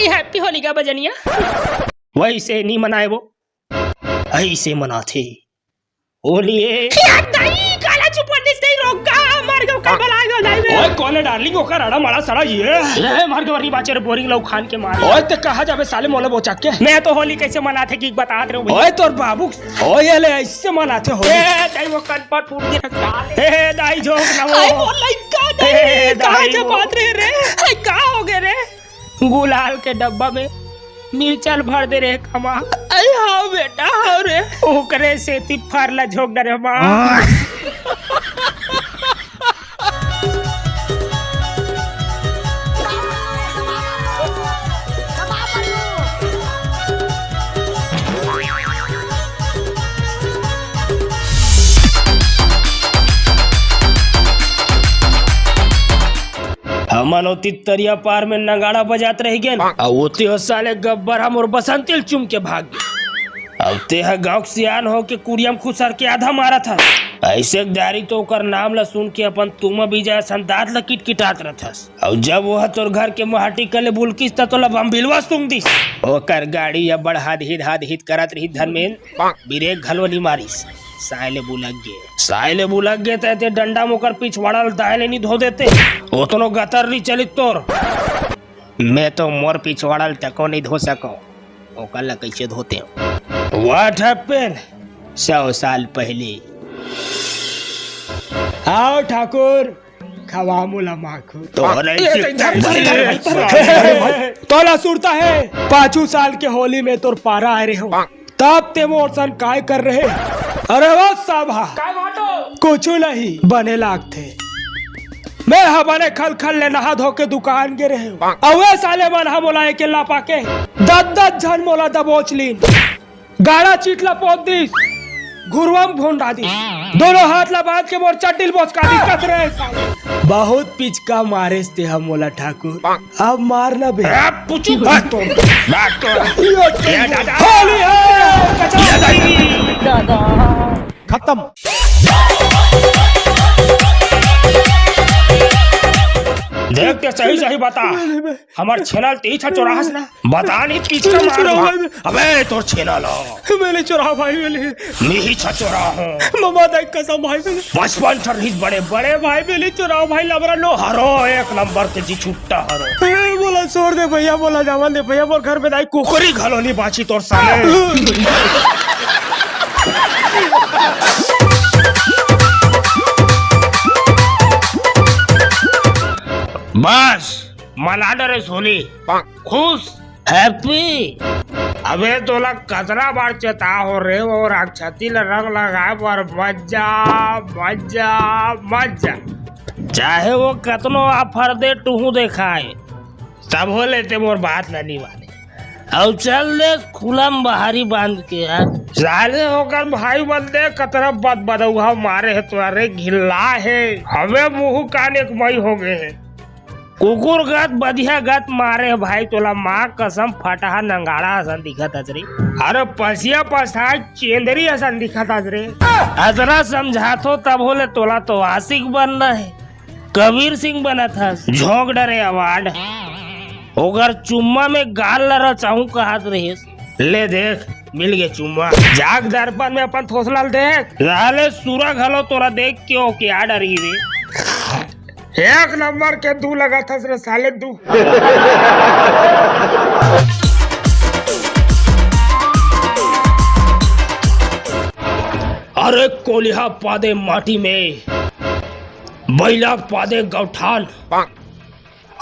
happy Holi का बजनिया वैसे नहीं मनाए वो ऐसे मनाते होली काला चुपड़ दिसते रोका मार के कल बलाएगा दाई में ओए कौन है डार्लिंग ओकर अड़ा मारा सड़ा ये ले मार के वरी बाचे रे बोरिंग लौ खान के मार ओए ते कहा जाबे साले मोले बोचा के मैं तो होली कैसे मनाते की बता दे रहा ओए तोर बाबू ओए ले ऐसे मनाते होली ए दाई वो कन पर फूट गया साले ए दाई जोक ना वो आई बोल लइका दाई कहां से बात रे ए का हो गए रे गुलाल के डब्बा में मिर्चल भर दे रे कमा अरे हाँ बेटा हाँ रे ओकरे से ती फारला झोक डरे मां हमनो तितरिया पार में नगाड़ा बजात रह गए ओते हो साले गब्बर हम और बसंतिल चुम के भाग गए अब ते है गांव सियान हो के कुड़ियम खुसर के आधा मारा था ऐसे दारी तो ओकर नाम ला सुन के अपन तुम बीजा संदात ला किटकिटात रहथस और जब वो तोर घर के मोहाटी कले बुलकिस त तो लब हम बिलवा सुंग दिस ओकर गाड़ी या बढ़ा हित करत रही धर्मेन ब्रेक घलवनी मारिस साइले बुलक गए ते डंडा मुकर पिछवाड़ल दाएले नहीं धो देते ओतनो गतर नहीं चलित तोर मैं तो मोर पिछवाड़ल तको नहीं धो सको ओकल कैसे धोते व्हाट हैपेंड 100 साल पहले आओ ठाकुर खवा मुला माखू तोला सुरता है 5 साल के होली में तोर पारा आ रहे हो तब ते मोर सन काय कर रहे अरे वो साबा कुछ नहीं बने लागते मैं हमारे खल खल ले नहा धो के दुकान गे रहे अवे साले मन हम बोलाए के ला पाके 10 झन मोला दबोच लीन गाड़ा चीटला पोत दिस घुरवम भोंडा दी दोनों हाथ ला बांध के मोर चटिल बोचका दिक्कत रहे बहुत पिचका मारे ते हम मोला ठाकुर अब मारना बे पूछू बात तो होली है दादा खत्म देखते सही बता हमार छेनल ते छा चोराहस ना बता नहीं पीछ का मार अबे तोर छेनल मैंने चोरा भाई मैं ही छा चोरा हूं मम्मा दाई कसम भाई बचपन से रही बड़े भाई मैंने चोरा भाई लबरा नो हरो 1 नंबर के जी छुट्टा हरो बोला छोड़ दे भैया बोला जावन दे भैया मोर घर में दाई कुकरी घलोनी बाची तोर साले बस मना डरे होली खुश हैप्पी अबे तोला कतरा बार चेता हो रे वो राक्षसी रंग लगाए पर मजा मजा मजा चाहे वो कतनो आफर दे टूहू देखाए तब हो लेते मोर बात नहीं माने अब चल दे खुलम बाहरी बांध के साले होकर भाई बंदे कतरा बदबदौहा मारे है तुम्हारे घिल्ला है हमें मुंह कान एक मई हो गए है कुकुर गत बढ़िया गत मारे भाई तोला माँ कसम फटा नंगाड़ा हसन दिखत रे अरे पसिया पसा चेंदरी हसन दिखत रे अजरा समझातो तब होले तोला तो आशिक बनना है कबीर सिंह बना था झोंक डरे अवार्ड ओकर चुम्मा में गाल लड़ा चाहूं कहत रहे ले देख मिल गए चुम्मा जाग दर्पण में अपन थोसलाल देख लाले सूरा घलो तोरा देख क्यों क्या डरी रे 1 नंबर के दू लगा था रे साले दू अरे कोलिहा पादे माटी में बैला पादे गौठान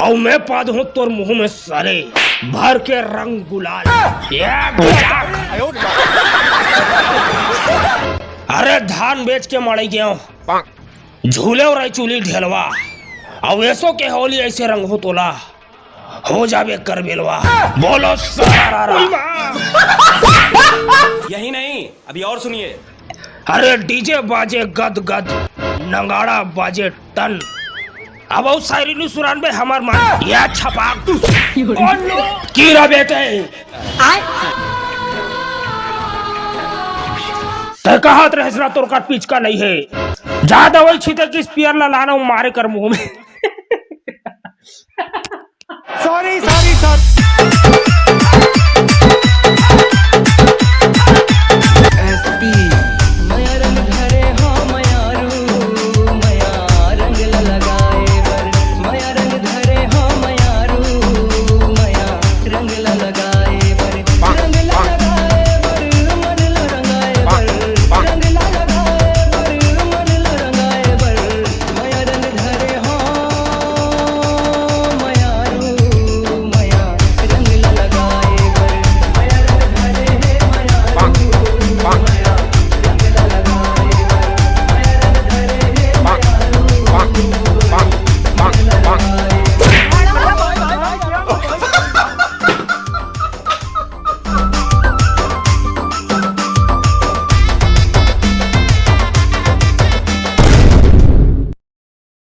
और मैं पाद हूँ तोर मुंह में साले भर के रंग गुलाल अरे धान बेच के मर गया झूले और चूली ढेलवा अब ऐसो के होली ऐसे रंग हो तोला हो जावे कर बेलवा बोलो सारा यही नहीं अभी और सुनिए अरे डीजे बाजे गद गद नंगाड़ा बाजे टन अब शायरी सुरान में हमार मान या छपाक कीरा बेटे कहत रहे तोर का पिचका नहीं है ज्यादा वही छीते कि स्पीयर ला लाना मारे कर मुंह में सॉरी सर